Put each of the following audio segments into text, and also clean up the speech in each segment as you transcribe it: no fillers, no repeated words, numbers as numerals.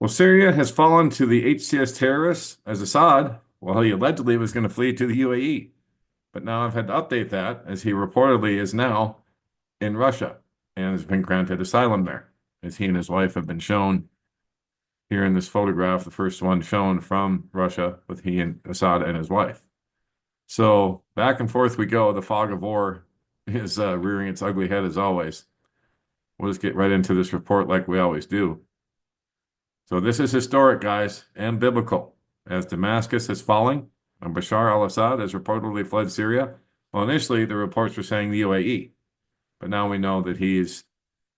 Well, Syria has fallen to the HTS terrorists as Assad, well, he allegedly was going to flee to the UAE. But now I've had to update that as he reportedly is now in Russia and has been granted asylum there, as he and his wife have been shown here in this photograph, the first one shown from Russia with he and Assad and his wife. So back and forth we go. The fog of war is rearing its ugly head as always. We'll just get right into this report like we always do. So this is historic, guys, and biblical. As Damascus is falling and Bashar al-Assad has reportedly fled Syria. Well, initially the reports were saying the UAE, but now we know that he's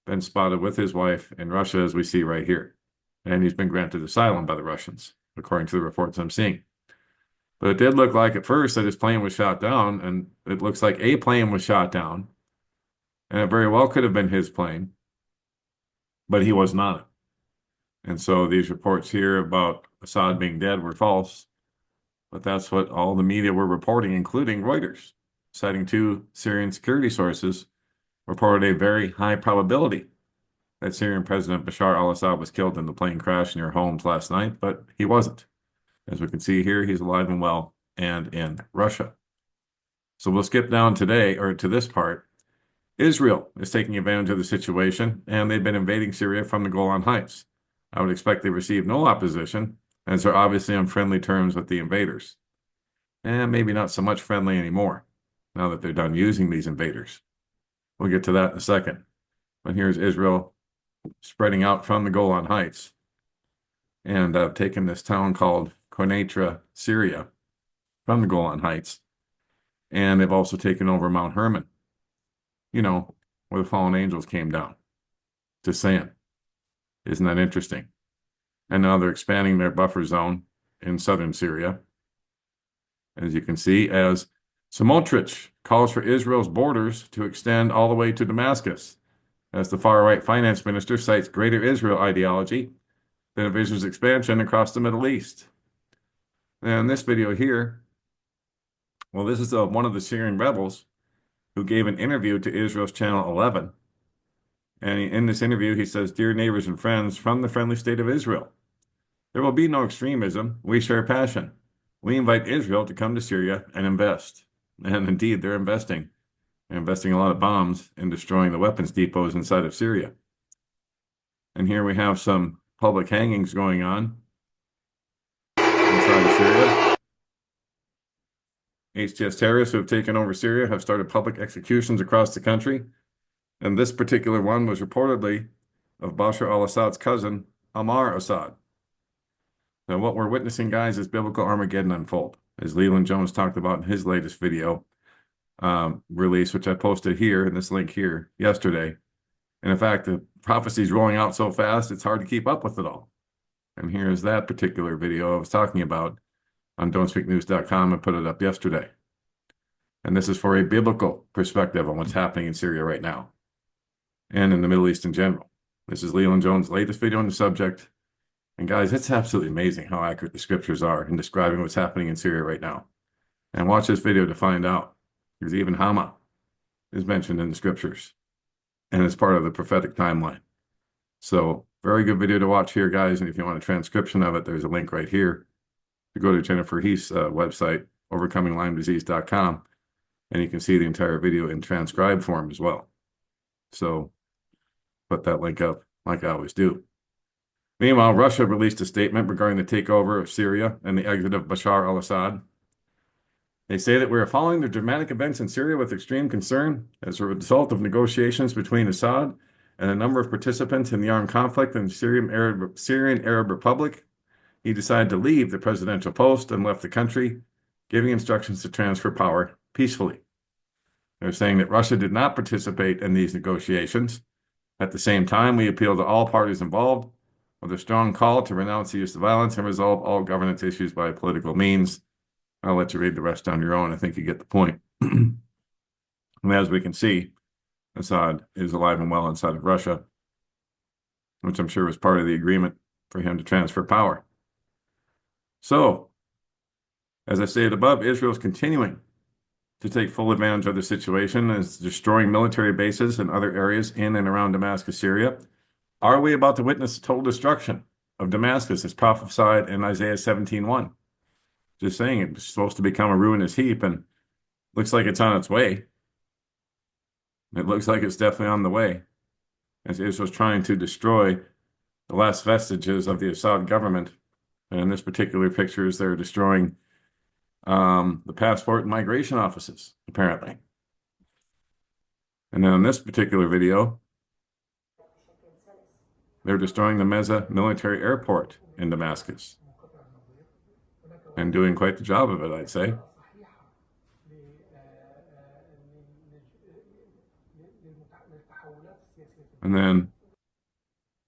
been spotted with his wife in Russia, as we see right here. And he's been granted asylum by the Russians, according to the reports I'm seeing. But it did look like at first that his plane was shot down, and it looks like a plane was shot down, and it very well could have been his plane, but he was not. And so these reports here about Assad being dead were false, but that's what all the media were reporting, including Reuters, citing two Syrian security sources, reported a very high probability that Syrian President Bashar al-Assad was killed in the plane crash near Homs last night, but he wasn't. As we can see here, he's alive and well and in Russia. So we'll skip down today, or to this part. Israel is taking advantage of the situation, and they've been invading Syria from the Golan Heights. I would expect they receive no opposition, as they're obviously on friendly terms with the invaders. And maybe not so much friendly anymore, now that they're done using these invaders. We'll get to that in a second. But here's Israel spreading out from the Golan Heights. And I've taken this town called Quneitra, Syria, from the Golan Heights. And they've also taken over Mount Hermon, you know, where the fallen angels came down. Just saying. Isn't that interesting? And now they're expanding their buffer zone in southern Syria. As you can see, as Smotrich calls for Israel's borders to extend all the way to Damascus, as the far-right finance minister cites greater Israel ideology that envisions expansion across the Middle East. And this video here, well, this is one of the Syrian rebels who gave an interview to Israel's Channel 11. And in this interview, he says, "Dear neighbors and friends from the friendly state of Israel, there will be no extremism. We share passion. We invite Israel to come to Syria and invest." And indeed, they're investing. They're investing a lot of bombs in destroying the weapons depots inside of Syria. And here we have some public hangings going on inside of Syria. HTS terrorists who have taken over Syria have started public executions across the country. And this particular one was reportedly of Bashar al-Assad's cousin, Ammar Assad. Now, what we're witnessing, guys, is biblical Armageddon unfold, as Leland Jones talked about in his latest video release, which I posted here in this link here yesterday. And in fact, the prophecy is rolling out so fast, it's hard to keep up with it all. And here's that particular video I was talking about on don'tspeaknews.com and put it up yesterday. And this is for a biblical perspective on what's happening in Syria right now and in the Middle East in general. This is Leland Jones' latest video on the subject. And guys, it's absolutely amazing how accurate the scriptures are in describing what's happening in Syria right now. And watch this video to find out, because even Hama is mentioned in the scriptures and it's part of the prophetic timeline. So very good video to watch here, guys. And if you want a transcription of it, there's a link right here to go to Jennifer Heath's website, overcominglyme.com, and you can see the entire video in transcribed form as well. So put that link up like I always do. Meanwhile, Russia released a statement regarding the takeover of Syria and the exit of Bashar al-Assad. They say that we are following the dramatic events in Syria with extreme concern as a result of negotiations between Assad and a number of participants in the armed conflict in the Syrian Arab Republic. He decided to leave the presidential post and left the country, giving instructions to transfer power peacefully. They're saying that Russia did not participate in these negotiations. At the same time, we appeal to all parties involved with a strong call to renounce the use of violence and resolve all governance issues by political means. I'll let you read the rest on your own. I think you get the point. And as we can see, Assad is alive and well inside of Russia, which I'm sure was part of the agreement for him to transfer power. So, as I stated above, Israel is continuing to take full advantage of the situation and is destroying military bases and other areas in and around Damascus, Syria. Are we about to witness total destruction of Damascus as prophesied in Isaiah 17:1. Just saying it's supposed to become a ruinous heap, and looks like it's on its way. It looks like it's definitely on the way, as Israel's trying to destroy the last vestiges of the Assad government. And in this particular picture, is they're destroying the passport and migration offices, apparently. And then in this particular video, they're destroying the Meza military airport in Damascus and doing quite the job of it, I'd say. And then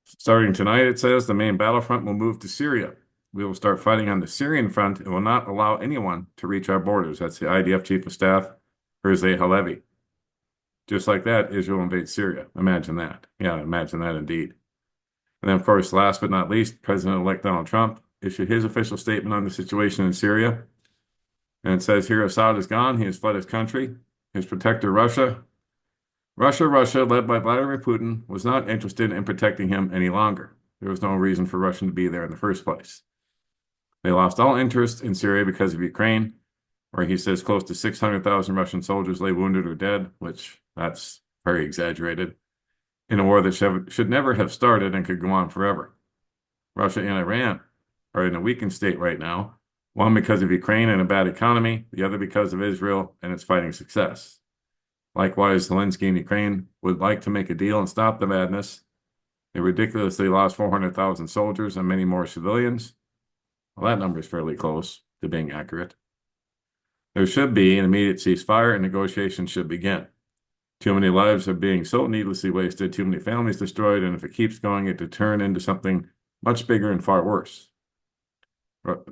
starting tonight, it says the main battlefront will move to Syria. We will start fighting on the Syrian front and will not allow anyone to reach our borders. That's the IDF Chief of Staff, Herzi Halevi. Just like that, Israel invades Syria. Imagine that. Yeah, imagine that indeed. And then, of course, last but not least, President-elect Donald Trump issued his official statement on the situation in Syria. And it says here, Assad is gone. He has fled his country. His protector, Russia, led by Vladimir Putin, was not interested in protecting him any longer. There was no reason for Russia to be there in the first place. They lost all interest in Syria because of Ukraine, where he says close to 600,000 Russian soldiers lay wounded or dead, which that's very exaggerated, in a war that should never have started and could go on forever. Russia and Iran are in a weakened state right now, one because of Ukraine and a bad economy, the other because of Israel and its fighting success. Likewise, Zelensky and Ukraine would like to make a deal and stop the madness. They ridiculously lost 400,000 soldiers and many more civilians. Well, that number is fairly close to being accurate. There should be an immediate ceasefire and negotiations should begin. Too many lives are being so needlessly wasted, too many families destroyed, and if it keeps going, it could turn into something much bigger and far worse.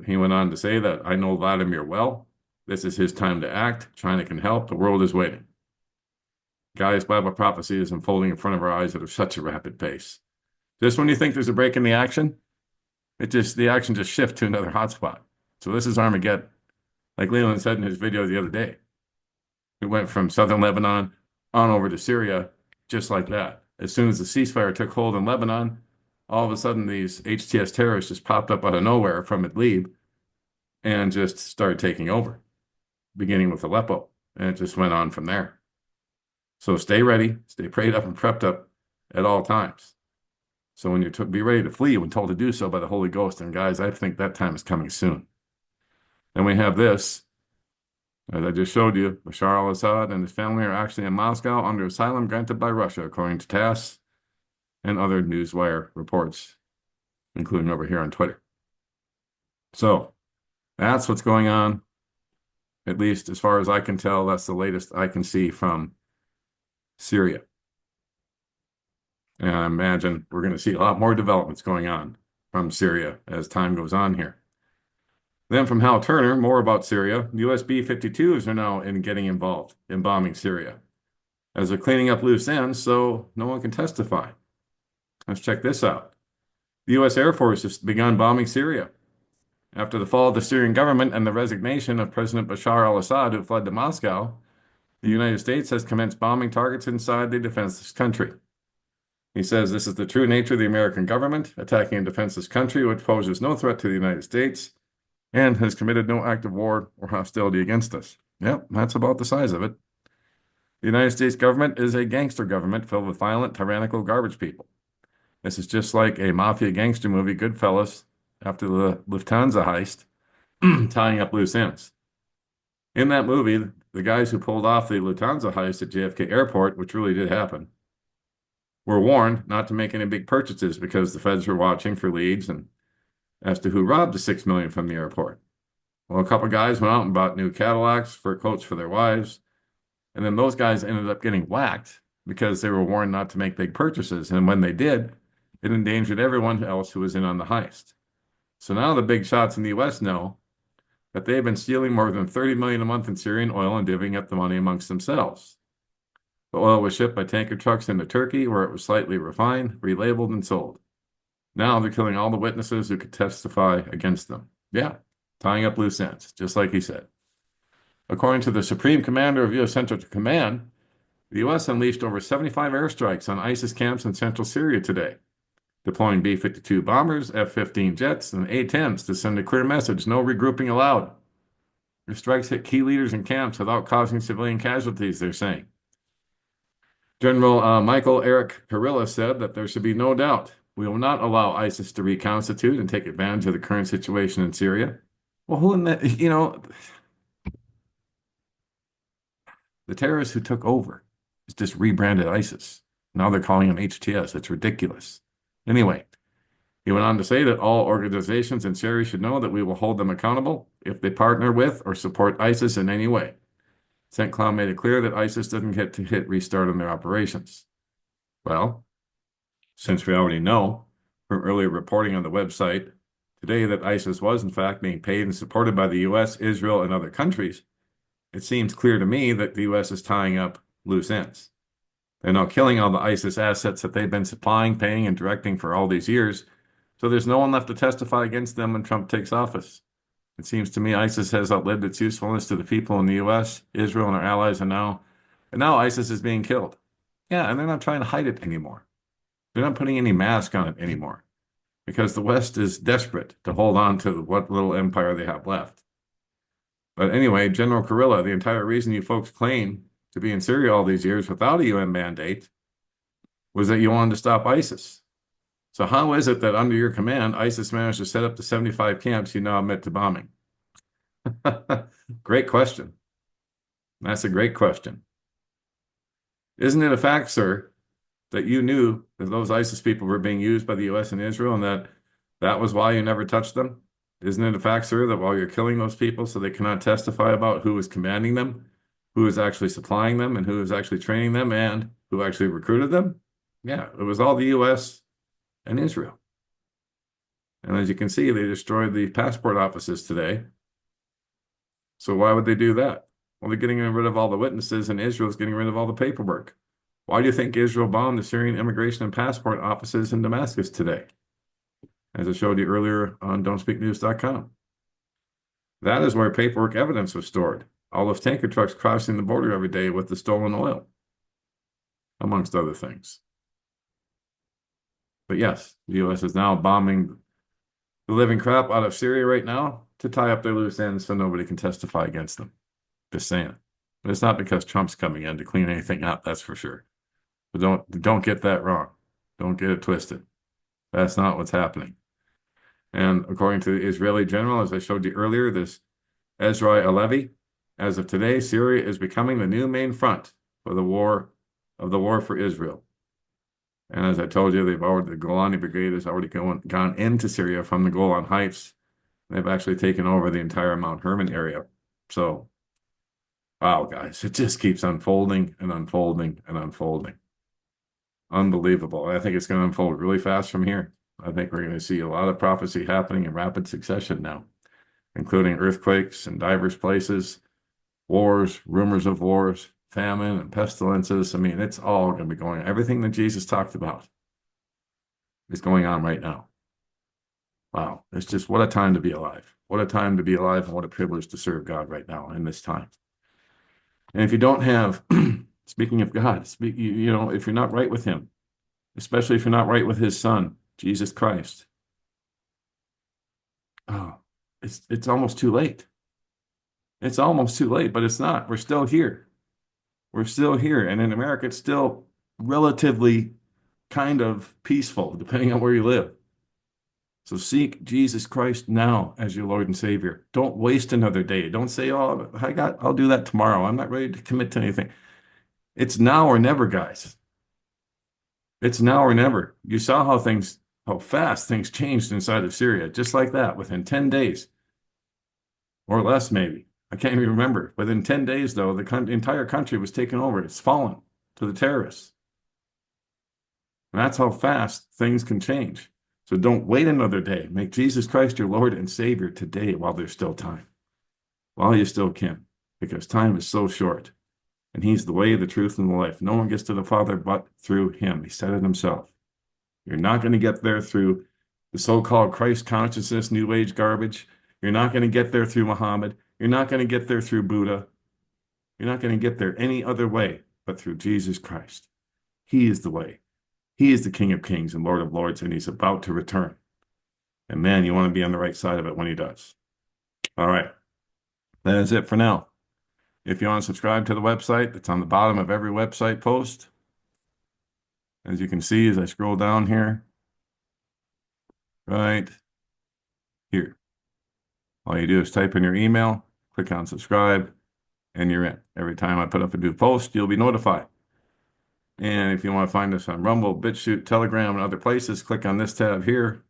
He went on to say that, I know Vladimir well. This is his time to act. China can help. The world is waiting. Guys, Bible prophecy is unfolding in front of our eyes at such a rapid pace. Just when you think there's a break in the action, the action just shifts to another hotspot. So this is Armageddon. Like Leland said in his video the other day, it went from southern Lebanon on over to Syria, just like that. As soon as the ceasefire took hold in Lebanon, all of a sudden these HTS terrorists just popped up out of nowhere from Idlib and just started taking over, beginning with Aleppo. And it just went on from there. So stay ready, stay prayed up and prepped up at all times. So when you be ready to flee when told to do so by the Holy Ghost, and guys, I think that time is coming soon. Then we have this, as I just showed you, Bashar al-Assad and his family are actually in Moscow under asylum granted by Russia, according to TASS and other newswire reports, including over here on Twitter. So that's what's going on, at least as far as I can tell. That's the latest I can see from Syria. And I imagine we're going to see a lot more developments going on from Syria as time goes on here. Then from Hal Turner, more about Syria. U.S. B-52s are now getting involved in bombing Syria, as they're cleaning up loose ends so no one can testify. Let's check this out. The U.S. Air Force has begun bombing Syria. After the fall of the Syrian government and the resignation of President Bashar al-Assad, who fled to Moscow, the United States has commenced bombing targets inside the defenseless country. He says this is the true nature of the American government, attacking a defenseless country which poses no threat to the United States and has committed no act of war or hostility against us. Yep, that's about the size of it. The United States government is a gangster government filled with violent, tyrannical garbage people. This is just like a mafia gangster movie, Goodfellas, after the Lufthansa heist, tying up loose ends. In that movie, the guys who pulled off the Lufthansa heist at JFK Airport, which really did happen, were warned not to make any big purchases because the feds were watching for leads and as to who robbed the $6 million from the airport. Well, a couple guys went out and bought new Cadillacs, fur coats for their wives, and then those guys ended up getting whacked because they were warned not to make big purchases. And when they did, it endangered everyone else who was in on the heist. So now the big shots in the U.S. know that they've been stealing more than $30 million a month in Syrian oil and divvying up the money amongst themselves. The oil was shipped by tanker trucks into Turkey, where it was slightly refined, relabeled, and sold. Now they're killing all the witnesses who could testify against them. Yeah, tying up loose ends, just like he said. According to the Supreme Commander of U.S. Central Command, the U.S. unleashed over 75 airstrikes on ISIS camps in central Syria today. deploying B-52 bombers, F-15 jets, and A-10s to send a clear message: no regrouping allowed. Your strikes hit key leaders in camps without causing civilian casualties, they're saying. General Michael Eric Kurilla said that there should be no doubt we will not allow ISIS to reconstitute and take advantage of the current situation in Syria. Well, who in that, the terrorists who took over is just rebranded ISIS. Now they're calling them HTS. It's ridiculous. Anyway, he went on to say that all organizations in Syria should know that we will hold them accountable if they partner with or support ISIS in any way. St. Cloud made it clear that ISIS doesn't get to hit restart on their operations. Well, since we already know from earlier reporting on the website today that ISIS was in fact being paid and supported by the US, Israel, and other countries, it seems clear to me that the US is tying up loose ends. They're now killing all the ISIS assets that they've been supplying, paying, and directing for all these years. So there's no one left to testify against them when Trump takes office. It seems to me ISIS has outlived its usefulness to the people in the US, Israel, and our allies, and now ISIS is being killed. Yeah, and they're not trying to hide it anymore. They're not putting any mask on it anymore because the West is desperate to hold on to what little empire they have left. But anyway, General Kurilla, the entire reason you folks claim to be in Syria all these years without a UN mandate was that you wanted to stop ISIS. So how is it that under your command, ISIS managed to set up the 75 camps you now admit to bombing? Great question. That's a great question. Isn't it a fact, sir, that you knew that those ISIS people were being used by the US and Israel and that was why you never touched them? Isn't it a fact, sir, that while you're killing those people so they cannot testify about who was commanding them, who is actually supplying them, and who is actually training them, and who actually recruited them? Yeah, it was all the US and Israel. And as you can see, they destroyed the passport offices today. So why would they do that? Well, they're getting rid of all the witnesses, and Israel's getting rid of all the paperwork. Why do you think Israel bombed the Syrian immigration and passport offices in Damascus today? As I showed you earlier on don'tspeaknews.com. That is where paperwork evidence was stored. All those tanker trucks crossing the border every day with the stolen oil, amongst other things. But yes, the U.S. is now bombing the living crap out of Syria right now to tie up their loose ends so nobody can testify against them. Just saying. But it's not because Trump's coming in to clean anything up, that's for sure. But don't get that wrong. Don't get it twisted. That's not what's happening. And according to the Israeli general, as I showed you earlier, this Ezra Alevi, as of today, Syria is becoming the new main front for the war for Israel. And as I told you, the Golani Brigade has already gone into Syria from the Golan Heights. They've actually taken over the entire Mount Hermon area. So, wow, guys, it just keeps unfolding and unfolding and unfolding. Unbelievable. I think it's going to unfold really fast from here. I think we're going to see a lot of prophecy happening in rapid succession now, including earthquakes in diverse places, wars, rumors of wars, famine and pestilences. I mean, it's all going to be going on. Everything that Jesus talked about is going on right now. Wow. It's just what a time to be alive. What a time to be alive and what a privilege to serve God right now in this time. And if you don't have, speaking of God, if you're not right with him, especially if you're not right with his son, Jesus Christ, oh, it's almost too late. It's almost too late, but it's not. We're still here. We're still here. And in America, it's still relatively kind of peaceful, depending on where you live. So seek Jesus Christ now as your Lord and Savior. Don't waste another day. Don't say, oh, I'll do that tomorrow. I'm not ready to commit to anything. It's now or never, guys. It's now or never. You saw how fast things changed inside of Syria, just like that, within 10 days or less, maybe. I can't even remember. Within 10 days, though, the entire country was taken over. It's fallen to the terrorists. And that's how fast things can change. So don't wait another day. Make Jesus Christ your Lord and Savior today while there's still time, while you still can, because time is so short. And he's the way, the truth, and the life. No one gets to the Father but through him. He said it himself. You're not going to get there through the so-called Christ consciousness, New Age garbage. You're not going to get there through Muhammad. You're not going to get there through Buddha. You're not going to get there any other way but through Jesus Christ. He is the way. He is the King of Kings and Lord of Lords, and he's about to return. And man, you want to be on the right side of it when he does. All right. That is it for now. If you want to subscribe to the website, it's on the bottom of every website post. As you can see, as I scroll down here, right here. All you do is type in your email, click on subscribe, and you're in. Every time I put up a new post, you'll be notified. And if you want to find us on Rumble, BitChute, Telegram, and other places, click on this tab here.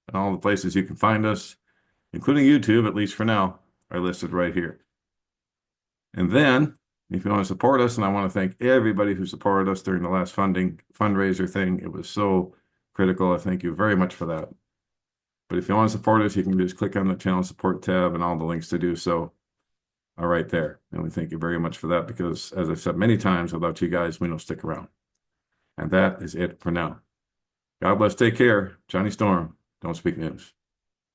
And all the places you can find us, including YouTube, at least for now, are listed right here. And then, if you want to support us, and I want to thank everybody who supported us during the last fundraiser thing. It was so critical. I thank you very much for that. But if you want to support us, you can just click on the channel support tab, and all the links to do so are right there. And we thank you very much for that because, as I've said many times, without you guys, we don't stick around. And that is it for now. God bless. Take care. Johnny Storm. Don't speak news.